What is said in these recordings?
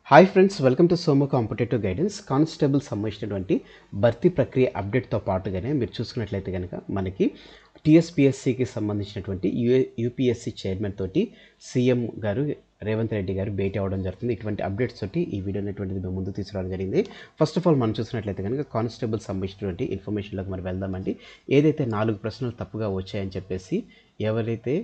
Hi friends, welcome to Somo competitive guidance. Constable సంబంధించినటువంటి భర్తీ ప్రక్రియ అప్డేట్తో పాటుగానే మీరు చూసుకున్నట్లయితే కనుక మనకి టీఎస్పీఎస్సీకి సంబంధించినటువంటి యూపీఎస్సీ చైర్మన్ తోటి సీఎం గారు రేవంత్ రెడ్డి గారు భేటీ అవ్వడం జరుగుతుంది. ఇటువంటి అప్డేట్స్ తోటి ఈ వీడియో అనేటువంటిది మేము ముందు తీసుకురావడం జరిగింది. ఫస్ట్ ఆఫ్ ఆల్ మనం చూసినట్లయితే కనుక కానిస్టేబుల్ సంబంధించినటువంటి ఇన్ఫర్మేషన్లోకి మనం వెళ్దామండి. ఏదైతే 4 ప్రశ్నలు తప్పుగా వచ్చాయని చెప్పేసి ఎవరైతే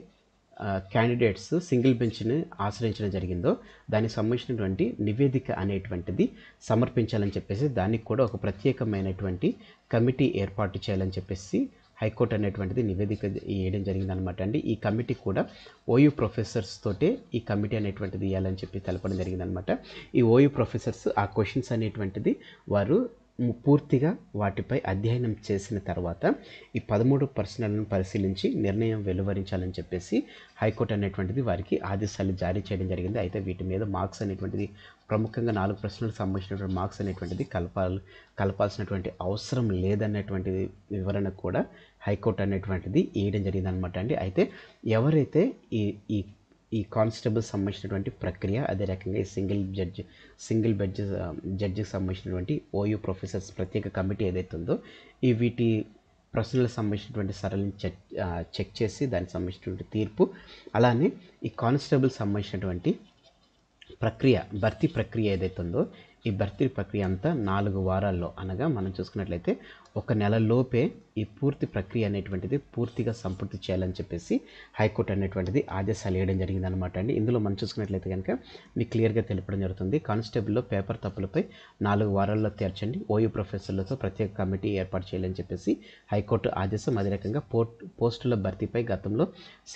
క్యాండిడేట్స్ సింగిల్ బెంచ్ని ఆశ్రయించడం జరిగిందో దానికి సంబంధించినటువంటి నివేదిక అనేటువంటిది సమర్పించాలని చెప్పేసి దానికి కూడా ఒక ప్రత్యేకమైనటువంటి కమిటీ ఏర్పాటు చేయాలని చెప్పేసి హైకోర్టు అనేటువంటిది నివేదిక వేయడం జరిగిందనమాట అండి. ఈ కమిటీ కూడా ఓయూ ప్రొఫెసర్స్ తోటే ఈ కమిటీ అనేటువంటిది ఇవ్వాలని చెప్పి తెలపడం జరిగిందనమాట. ఈ ఓయూ ప్రొఫెసర్స్ ఆ క్వశ్చన్స్ అనేటువంటిది వారు పూర్తిగా వాటిపై అధ్యయనం చేసిన తర్వాత ఈ 13 ప్రశ్నలను పరిశీలించి నిర్ణయం వెలువరించాలని చెప్పేసి హైకోర్టు అనేటువంటిది వారికి ఆదేశాలు జారీ చేయడం జరిగింది. అయితే వీటి మీద మార్క్స్ అనేటువంటిది ప్రముఖంగా 4 ప్రశ్నలకు సంబంధించినటువంటి మార్క్స్ అనేటువంటిది కలపాల్సినటువంటి అవసరం లేదనేటువంటి వివరణ కూడా హైకోర్టు అనేటువంటిది వేయడం జరిగిందనమాట అండి. అయితే ఎవరైతే ఈ కానిస్టేబుల్ సంబంధించినటువంటి ప్రక్రియ, అదే రకంగా ఈ సింగిల్ జడ్జికి సంబంధించినటువంటి ఓయూ ప్రొఫెసర్స్ ప్రత్యేక కమిటీ ఏదైతే ఉందో వీటి ప్రశ్నలకు సంబంధించినటువంటి సరళిని చెక్ చేసి దానికి సంబంధించినటువంటి తీర్పు, అలానే ఈ కానిస్టేబుల్ సంబంధించినటువంటి భర్తీ ప్రక్రియ ఏదైతే ఉందో ఈ భర్తీ ప్రక్రియ అంతా 4 వారాల్లో, అనగా మనం చూసుకున్నట్లయితే 1 నెలలోపే ఈ పూర్తి ప్రక్రియ అనేటువంటిది పూర్తిగా సంపూర్తి చేయాలని చెప్పేసి హైకోర్టు అనేటువంటిది ఆదేశాలు వేయడం జరిగిందనమాట అండి. ఇందులో మనం చూసుకున్నట్లయితే కనుక మీకు క్లియర్గా తెలపడం జరుగుతుంది. కానిస్టేబుల్లో పేపర్ తప్పులపై 4 వారాల్లో తీర్చండి, ఓయూ ప్రొఫెసర్లతో ప్రత్యేక కమిటీ ఏర్పాటు చేయాలని చెప్పేసి హైకోర్టు ఆదేశం. అదే రకంగా పోస్టుల భర్తీపై గతంలో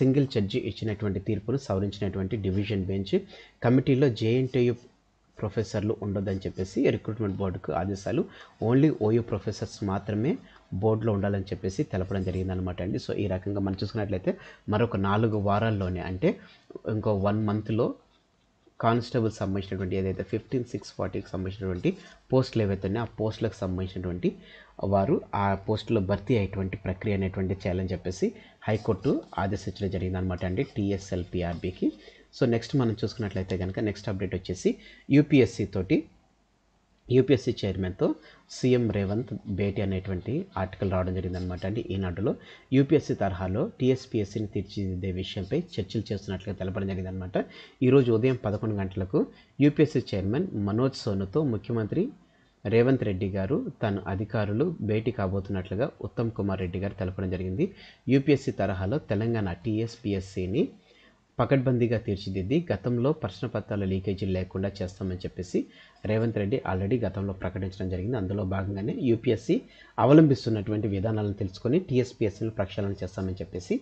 సింగిల్ జడ్జి ఇచ్చినటువంటి తీర్పును సవరించినటువంటి డివిజన్ బెంచ్ కమిటీలో జేఎన్టీయూ ప్రొఫెసర్లు ఉండొద్దని చెప్పేసి రిక్రూట్మెంట్ బోర్డుకు ఆదేశాలు. ఓన్లీ ఓయూ ప్రొఫెసర్స్ మాత్రమే బోర్డులో ఉండాలని చెప్పేసి తెలపడం జరిగిందనమాట అండి. సో ఈ రకంగా మనం చూసుకున్నట్లయితే మరొక 4 వారాల్లోనే, అంటే ఇంకో 1 మంత్లో కానిస్టేబుల్ సంబంధించినటువంటి ఏదైతే 15,640కి సంబంధించినటువంటి పోస్టులు ఏవైతే ఉన్నాయో ఆ పోస్టులకు సంబంధించినటువంటి వారు ఆ పోస్టులో భర్తీ అయ్యేటువంటి ప్రక్రియ అనేటువంటి చేయాలని చెప్పేసి హైకోర్టు ఆదేశించడం జరిగిందనమాట అండి టీఎస్ఎల్పిఆర్బికి. సో నెక్స్ట్ మనం చూసుకున్నట్లయితే కనుక నెక్స్ట్ అప్డేట్ వచ్చేసి యూపీఎస్సీ చైర్మన్తో సీఎం రేవంత్ భేటీ అనేటువంటి ఆర్టికల్ రావడం జరిగిందనమాట అండి ఈనాడులో. యూపీఎస్సీ తరహాలో టీఎస్పీఎస్సీని తీర్చిదిద్దే విషయంపై చర్చలు చేస్తున్నట్లుగా తెలపడం జరిగిందనమాట. ఈరోజు ఉదయం 11 గంటలకు యూపీఎస్సీ చైర్మన్ మనోజ్ సోనుతో ముఖ్యమంత్రి రేవంత్ రెడ్డి గారు తన అధికారులు భేటీ కాబోతున్నట్లుగా ఉత్తమ్ కుమార్ రెడ్డి గారు తెలపడం జరిగింది. యూపీఎస్సీ తరహాలో తెలంగాణ టీఎస్పీఎస్సీని పకడ్బందీగా తీర్చిదిద్ది గతంలో ప్రశ్నపత్రాల లీకేజీలు లేకుండా చేస్తామని చెప్పేసి రేవంత్ రెడ్డి ఆల్రెడీ గతంలో ప్రకటించడం జరిగింది. అందులో భాగంగానే యూపీఎస్సీ అవలంబిస్తున్నటువంటి విధానాలను తెలుసుకొని టీఎస్పీఎస్సీని ప్రక్షాళన చేస్తామని చెప్పేసి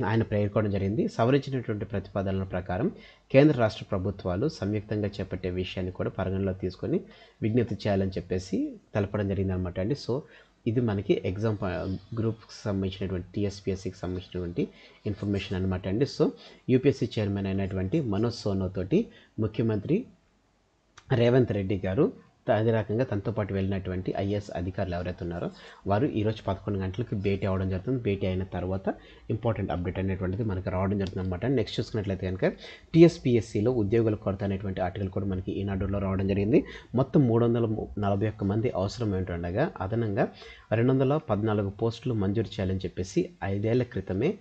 ఆయన పేర్కొనడం జరిగింది. సవరించినటువంటి ప్రతిపాదనల ప్రకారం కేంద్ర రాష్ట్ర ప్రభుత్వాలు సంయుక్తంగా చేపట్టే విషయాన్ని కూడా పరిగణలో తీసుకొని విజ్ఞప్తి చేయాలని చెప్పేసి తెలపడం జరిగింది అనమాట అండి. సో ఇది మనకి ఎగ్జామ్ గ్రూప్కి సంబంధించినటువంటి టీఎస్పీఎస్సీకి సంబంధించినటువంటి ఇన్ఫర్మేషన్ అనమాట అండి. సో యూపీఎస్సీ చైర్మన్ అయినటువంటి మనోజ్ సోనో తోటి ముఖ్యమంత్రి రేవంత్ రెడ్డి గారు అదే రకంగా తనతో పాటు వెళ్ళినటువంటి ఐఏఎస్ అధికారులు ఎవరైతే ఉన్నారో వారు ఈరోజు 11 గంటలకు భేటీ అవ్వడం జరుగుతుంది. భేటీ అయిన తర్వాత ఇంపార్టెంట్ అప్డేట్ అనేటువంటిది మనకి రావడం జరుగుతుంది అనమాట. నెక్స్ట్ చూసుకున్నట్లయితే కనుక టీఎస్పీఎస్సీలో ఉద్యోగుల కొరత అనేటువంటి ఆర్టికల్ కూడా మనకి ఈనాడులో రావడం జరిగింది. మొత్తం 341 మంది అవసరం ఏంటండగా అదనంగా 214 పోస్టులు మంజూరు చేయాలని చెప్పేసి 5 ఏళ్ల క్రితమే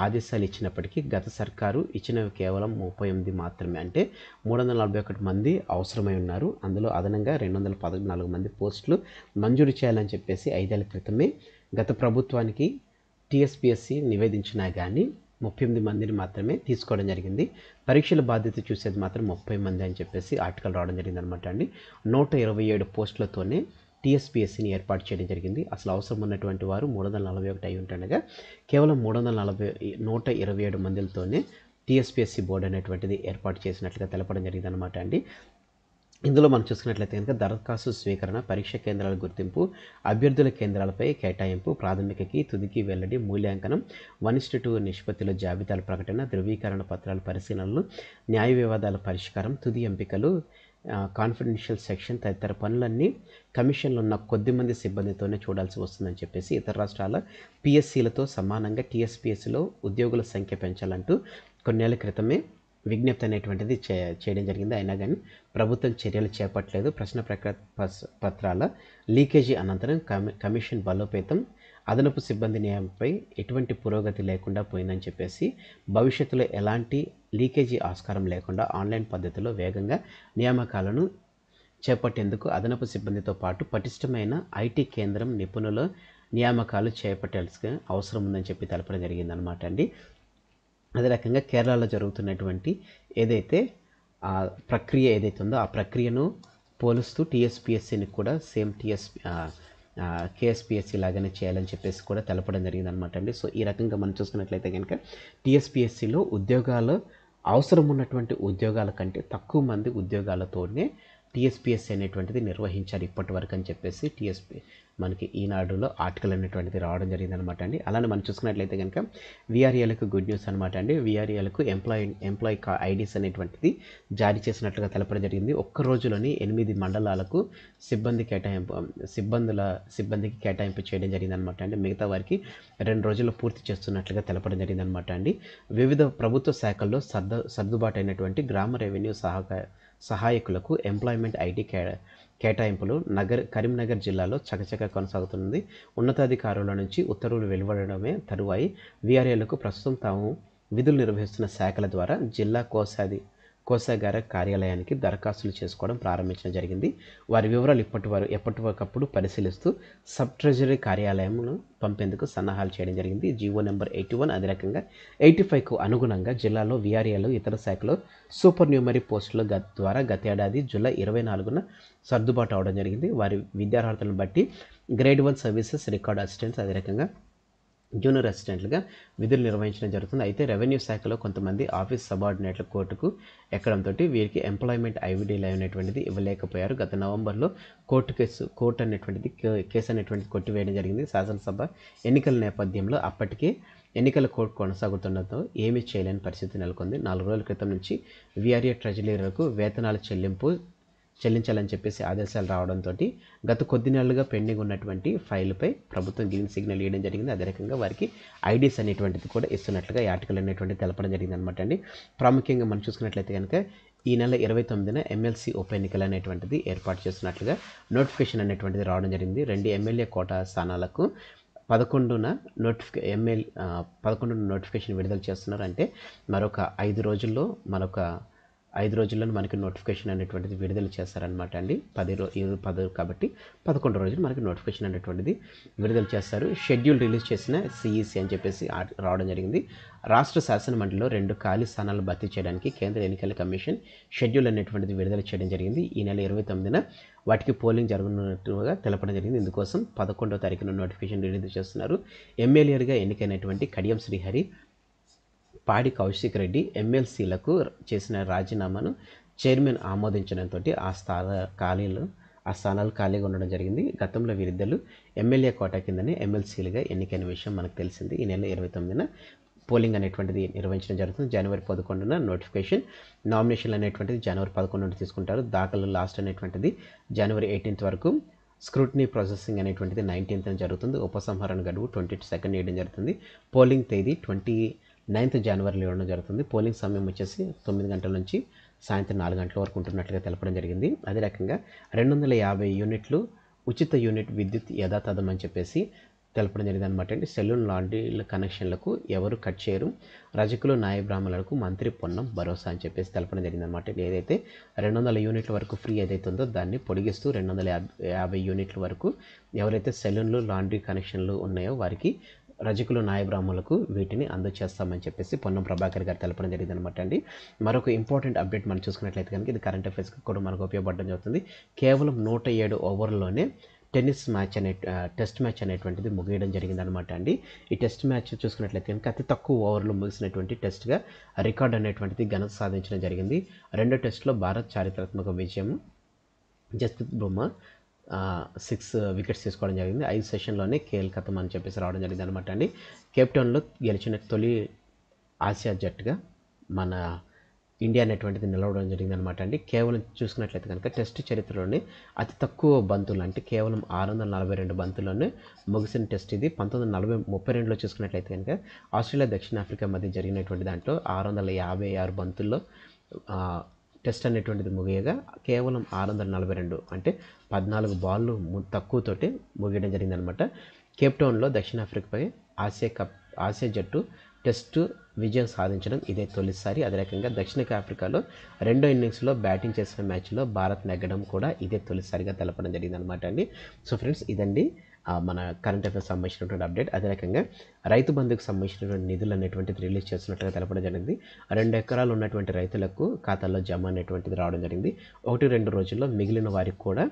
ఆదేశాలు ఇచ్చినప్పటికీ గత సర్కారు ఇచ్చినవి కేవలం 38 మాత్రమే, అంటే 341 మంది అవసరమై ఉన్నారు. అందులో అదనంగా 214 మంది పోస్టులు మంజూరు చేయాలని చెప్పేసి 5 ఏళ్ల క్రితమే గత ప్రభుత్వానికి టీఎస్పీఎస్సీ నివేదించినా కానీ 38 మందిని మాత్రమే తీసుకోవడం జరిగింది. పరీక్షల బాధ్యత చూసేది మాత్రం 30 మంది అని చెప్పేసి ఆర్టికల్ రావడం జరిగింది అనమాట అండి. 127 పోస్టులతోనే టీఎస్పీఎస్సీని ఏర్పాటు చేయడం జరిగింది. అసలు అవసరం ఉన్నటువంటి వారు 341 అయి ఉంటుండగా కేవలం 127 మందితోనే టీఎస్పీఎస్సీ బోర్డు అనేటువంటిది ఏర్పాటు చేసినట్లుగా తెలపడం జరిగింది అనమాట అండి. ఇందులో మనం చూసుకున్నట్లయితే కనుక దరఖాస్తు స్వీకరణ, పరీక్ష కేంద్రాల గుర్తింపు, అభ్యర్థుల కేంద్రాలపై కేటాయింపు, ప్రాథమికకి తుదికి వెల్లడి, మూల్యాంకనం, 1:2 నిష్పత్తిలో జాబితాల ప్రకటన, ధృవీకరణ పత్రాల పరిశీలనలు, న్యాయ వివాదాల పరిష్కారం, తుది ఎంపికలు, కాన్ఫిడెన్షియల్ సెక్షన్ తదితర పనులన్నీ కమిషన్లో ఉన్న కొద్దిమంది సిబ్బందితోనే చూడాల్సి వస్తుందని చెప్పేసి ఇతర రాష్ట్రాల పిఎస్సీలతో సమానంగా టీఎస్పీఎస్సీలో ఉద్యోగుల సంఖ్య పెంచాలంటూ కొన్నేళ్ల క్రితమే విజ్ఞప్తి అనేటువంటిది చేయడం జరిగింది. అయినా కానీ ప్రభుత్వం చర్యలు చేపట్టలేదు. పత్రాల లీకేజీ అనంతరం కమిషన్ బలోపేతం, అదనపు సిబ్బంది నియామకంపై ఎటువంటి పురోగతి లేకుండా పోయిందని చెప్పేసి భవిష్యత్తులో ఎలాంటి లీకేజీ ఆస్కారం లేకుండా ఆన్లైన్ పద్ధతిలో వేగంగా నియామకాలను చేపట్టేందుకు అదనపు సిబ్బందితో పాటు పటిష్టమైన ఐటీ కేంద్రం నిపుణుల నియామకాలు చేపట్టాల్సిన అవసరం ఉందని చెప్పి తెలపడం జరిగిందనమాట అండి. అదే రకంగా కేరళలో జరుగుతున్నటువంటి ఏదైతే ప్రక్రియ ఏదైతే ఉందో ఆ ప్రక్రియను పోలుస్తూ టీఎస్పీఎస్సీని కూడా సేమ్ కేఎస్పీఎస్సీ లాగానే చేయాలని చెప్పేసి కూడా తెలపడం జరిగిందనమాట అండి. సో ఈ రకంగా మనం చూసుకున్నట్లయితే కనుక టీఎస్పీఎస్సీలో ఉద్యోగాలు అవసరం ఉన్నటువంటి ఉద్యోగాల కంటే తక్కువ మంది ఉద్యోగాలతోనే టీఎస్పీఎస్సీ అనేటువంటిది నిర్వహించారు ఇప్పటి వరకు అని చెప్పేసి మనకి ఈనాడులో ఆర్టికల్ అనేటువంటిది రావడం జరిగిందనమాట అండి. అలానే మనం చూసుకున్నట్లయితే కనుక వీఆర్ఏలకు గుడ్ న్యూస్ అనమాట అండి. వీఆర్ఏలకు ఎంప్లాయీ ఐడీస్ అనేటువంటిది జారీ చేసినట్లుగా తెలపడం జరిగింది. ఒక్క రోజులోని 8 మండలాలకు సిబ్బందికి కేటాయింపు చేయడం జరిగిందనమాట అండి. మిగతా వారికి 2 రోజుల్లో పూర్తి చేస్తున్నట్లుగా తెలపడం జరిగిందనమాట అండి. వివిధ ప్రభుత్వ శాఖల్లో సర్దుబాటు అయినటువంటి గ్రామ రెవెన్యూ సహాయకులకు ఎంప్లాయ్మెంట్ ఐడి కేటాయింపులు కరీంనగర్ జిల్లాలో చకచక కొనసాగుతుంది. ఉన్నతాధికారుల నుంచి ఉత్తర్వులు వెలువడమే తరువాయి వీఆర్ఏలకు ప్రస్తుతం తాము విధులు నిర్వహిస్తున్న శాఖల ద్వారా జిల్లా కోశాగార కార్యాలయానికి దరఖాస్తులు చేసుకోవడం ప్రారంభించడం జరిగింది. వారి వివరాలు ఎప్పటికప్పుడు పరిశీలిస్తూ సబ్ ట్రెజరీ కార్యాలయంను పంపేందుకు సన్నాహాలు చేయడం జరిగింది. జీవో నెంబర్ 81 అదే రకంగా 85కు అనుగుణంగా జిల్లాలో వీఆర్ఏలు ఇతర శాఖలో సూపర్ న్యూమరీ పోస్టుల ద్వారా గతేడాది జూలై 24న సర్దుబాటు అవడం జరిగింది. వారి విద్యార్హతలను బట్టి గ్రేడ్ 1 సర్వీసెస్, రికార్డ్ అసిస్టెంట్స్ అదే రకంగా జూనియర్ అసిస్టెంట్లుగా విధులు నిర్వహించడం జరుగుతుంది. అయితే రెవెన్యూ శాఖలో కొంతమంది ఆఫీస్ సబార్డినేట్ల కోర్టుకు ఎక్కడంతో వీరికి ఎంప్లాయ్మెంట్ ఐవిడీలు అనేటువంటిది ఇవ్వలేకపోయారు. గత నవంబర్లో కోర్టు అనేటువంటిది కేసు అనేటువంటిది కొట్టివేయడం జరిగింది. శాసనసభ ఎన్నికల నేపథ్యంలో అప్పటికే ఎన్నికల కోడ్ కొనసాగుతుండటంతో ఏమీ చేయలేని పరిస్థితి నెలకొంది. 4 రోజుల క్రితం నుంచి వీఆర్ఏ ట్రెజరీలకు వేతనాల చెల్లించాలని చెప్పేసి ఆదేశాలు రావడంతో గత కొద్ది నెలలుగా పెండింగ్ ఉన్నటువంటి ఫైల్పై ప్రభుత్వం గ్రీన్ సిగ్నల్ ఇవ్వడం జరిగింది. అదే రకంగా వారికి ఐడీస్ అనేటువంటిది కూడా ఇస్తున్నట్లుగా ఈ ఆర్టికల్ అనేటువంటి తెలపడం జరిగింది అనమాట అండి. ప్రాముఖ్యంగా మనం చూసుకున్నట్లయితే కనుక ఈ నెల 29న ఎమ్మెల్సీ ఉప ఎన్నికలు అనేటువంటిది ఏర్పాటు చేస్తున్నట్లుగా నోటిఫికేషన్ అనేటువంటిది రావడం జరిగింది. 2 ఎమ్మెల్యే కోటా స్థానాలకు 11న నోటిఫికేషన్ విడుదల చేస్తున్నారు. అంటే మరొక 5 రోజుల్లో మనకి నోటిఫికేషన్ అనేటువంటిది విడుదల చేస్తారనమాట అండి. 10 కాబట్టి 11 రోజులు మనకి నోటిఫికేషన్ అనేటువంటిది విడుదల చేస్తారు. షెడ్యూల్ రిలీజ్ చేసిన సిఈసి అని చెప్పేసి రావడం జరిగింది. రాష్ట్ర శాసన మండలిలో 2 ఖాళీ స్థానాలు భర్తీ చేయడానికి కేంద్ర ఎన్నికల కమిషన్ షెడ్యూల్ అనేటువంటిది విడుదల చేయడం జరిగింది. ఈ నెల 29న వాటికి పోలింగ్ జరగనున్నట్టుగా తెలపడం జరిగింది. ఇందుకోసం 11వ తారీఖున నోటిఫికేషన్ రిలీజ్ చేస్తున్నారు. ఎమ్మెల్యేలుగా ఎన్నికైనటువంటి కడియం శ్రీహరి, పాడి కౌశిక్ రెడ్డి ఎమ్మెల్సీలకు చేసిన రాజీనామాను చైర్మన్ ఆమోదించడంతో ఆ స్థానాలు ఖాళీగా ఉండడం జరిగింది. గతంలో వీరిద్దరు ఎమ్మెల్యే కోటా కిందనే ఎమ్మెల్సీలుగా ఎన్నికైన విషయం మనకు తెలిసింది. ఈ నెల 29న పోలింగ్ అనేటువంటిది నిర్వహించడం జరుగుతుంది. జనవరి 11న నోటిఫికేషన్, నామినేషన్లు అనేటువంటిది జనవరి 11 నుండి తీసుకుంటారు. దాఖలు లాస్ట్ అనేటువంటిది జనవరి 18 వరకు, స్క్రూటినీ ప్రాసెసింగ్ అనేటువంటిది 19న జరుగుతుంది. ఉపసంహరణ గడువు 22nd వేయడం జరుగుతుంది. పోలింగ్ తేదీ 29th జనవరిలో ఇవ్వడం జరుగుతుంది. పోలింగ్ సమయం వచ్చేసి 9 గంటల నుంచి సాయంత్రం 4 గంటల వరకు ఉంటున్నట్లుగా తెలపడం జరిగింది. అదే రకంగా 250 యూనిట్లు ఉచిత యూనిట్ విద్యుత్ యథాతథం అని చెప్పేసి తెలపడం జరిగింది అనమాట అండి. సెలూన్, లాండ్రీల కనెక్షన్లకు ఎవరు కట్ చేయరు. రజకులు, న్యాయ బ్రాహ్మణులకు మంత్రి పొన్నం భరోసా అని చెప్పేసి తెలపడం జరిగింది అనమాట. ఏదైతే 200 యూనిట్ల వరకు ఫ్రీ ఏదైతే ఉందో దాన్ని పొడిగిస్తూ 250 యూనిట్ల వరకు ఎవరైతే సెలూన్లు, లాండ్రీ కనెక్షన్లు ఉన్నాయో వారికి, రజకులు, న్యాయ బ్రాహ్మణులకు వీటిని అందజేస్తామని చెప్పేసి పొన్నం ప్రభాకర్ గారు తెలపడం జరిగింది అనమాట అండి. మరొక ఇంపార్టెంట్ అప్డేట్ మనం చూసుకున్నట్లయితే కనుక ఇది కరెంట్ అఫైర్స్కి కూడా మనకు ఉపయోగపడడం జరుగుతుంది. కేవలం 107 ఓవర్లలోనే టెస్ట్ మ్యాచ్ అనేటువంటిది ముగియడం జరిగిందనమాట అండి. ఈ టెస్ట్ మ్యాచ్ చూసుకున్నట్లయితే కనుక అతి తక్కువ ఓవర్లో ముగిసినటువంటి టెస్ట్గా రికార్డ్ అనేటువంటిది ఘనత సాధించడం జరిగింది. 2వ టెస్ట్లో భారత్ చారిత్రాత్మక విజయం, జస్ప్రీత్ బుమ్రా 6 వికెట్స్ తీసుకోవడం జరిగింది. 5 సెషన్లోనే కేఎల్ ఖతం అని చెప్పేసి రావడం జరిగింది అనమాట అండి. కేప్టౌన్లో గెలిచిన తొలి ఆసియా జట్టుగా మన ఇండియా అనేటువంటిది నిలవడం జరిగిందనమాట అండి. కేవలం చూసుకున్నట్లయితే కనుక టెస్ట్ చరిత్రలోనే అతి తక్కువ బంతులు అంటే కేవలం 642 బంతుల్లోనే ముగిసిన టెస్ట్ ఇది. 1932లో చూసుకున్నట్లయితే కనుక ఆస్ట్రేలియా దక్షిణాఫ్రికా మధ్య జరిగినటువంటి దాంట్లో 656 బంతుల్లో టెస్ట్ అనేటువంటిది ముగియగా కేవలం 642 అంటే 14 బాళ్ళు తక్కువతోటి ముగియడం జరిగిందనమాట. కేప్టౌన్లో దక్షిణాఫ్రికాపై ఆసియా జట్టు టెస్టు విజయం సాధించడం ఇదే తొలిసారి. అదే రకంగా దక్షిణ ఆఫ్రికాలో రెండో ఇన్నింగ్స్లో బ్యాటింగ్ చేసిన మ్యాచ్లో భారత్ నెగ్గడం కూడా ఇదే తొలిసారిగా తెలపడం జరిగిందనమాట అండి. సో ఫ్రెండ్స్, ఇదండి మన కరెంట్ అఫైర్స్ సంబంధించినటువంటి అప్డేట్. అదే రకంగా రైతు బంధుకు సంబంధించినటువంటి నిధులు అనేటువంటిది రిలీజ్ చేస్తున్నట్టుగా తెలపడం జరిగింది. 2 ఎకరాలు ఉన్నటువంటి రైతులకు ఖాతాల్లో జమ అనేటువంటిది రావడం జరిగింది. 1-2 రోజుల్లో మిగిలిన వారికి కూడా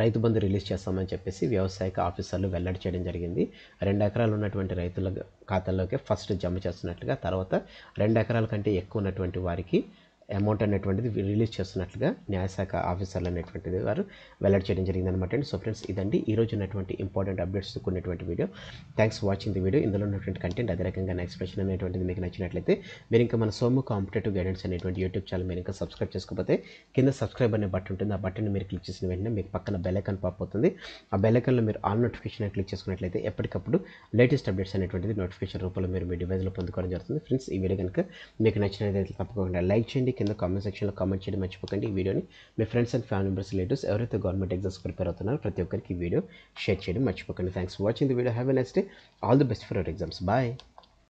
రైతు బంధు రిలీజ్ చేస్తామని చెప్పేసి వ్యవసాయ ఆఫీసర్లు వెల్లడి చేయడం జరిగింది. 2 ఎకరాలు ఉన్నటువంటి రైతుల ఖాతాల్లోకి ఫస్ట్ జమ చేస్తున్నట్లుగా, తర్వాత 2 ఎకరాల కంటే ఎక్కువ ఉన్నటువంటి వారికి అమౌంట్ అనేటువంటిది రిలీజ్ చేస్తున్నట్లుగా న్యాయశాఖ ఆఫీసర్లు అనేటువంటిది వారు వెల్లడి చేయడం జరిగింది అనమాట అండి. సో ఫ్రెండ్స్, ఇదండి ఈరోజు ఉన్నటువంటి ఇంపార్టెంట్ అప్డేట్స్ ఉన్నటువంటి video. Thanks for watching the video. ఇందులో ఉన్నటువంటి కంటెంట్ అదే రకంగా నా ఎక్స్ప్రెషన్ అనేటువంటిది మీకు నచ్చినట్లయితే మీరు ఇంకా మన సోము కాంపిటేటివ్ గైడెన్స్ అనేటువంటి యూట్యూబ్ ఛానల్ మీరు ఇంకా సబ్స్క్రైబ్ చేసుకోకపోతే కింద సబ్స్క్రైబ్ అనే బటన్ ఉంటుంది. ఆ బటన్ మీరు క్లిక్ చేసిన వెంటనే మీకు పక్కన బెల్ ఐకాన్ పాప్ అవుతుంది. ఆ బెల్ ఐకాన్లో మీరు ఆల్ నోటిఫికేషన్ క్లిక్ చేసుకున్నట్లయితే ఎప్పటికప్పుడు లేటెస్ట్ అప్డేట్స్ అనేటువంటిది నోటిఫికేషన్ రూపంలో మీరు మీ డివైస్లో పొందుకోవడం జరుగుతుంది. ఫ్రెండ్స్, ఈ వీడియో కనుక మీకు నచ్చినట్లయితే తప్పకుండా లైక్ చేయండి. కింద కామెంట్ సెక్షన్లో కామెంట్ చేయడం మర్చిపోకండి. ఈ వీడియోని మీ friends and family members, relatives ఎవరైతే గవర్నమెంట్ ఎగ్జామ్స్ ప్రిపేర్ అవుతున్నారో ప్రతి ఒక్కరికి ఈ వీడియో షేర్ చేయడం మర్చిపోకండి. Thanks for watching the video. Have a nice day. All the best for your exams. Bye.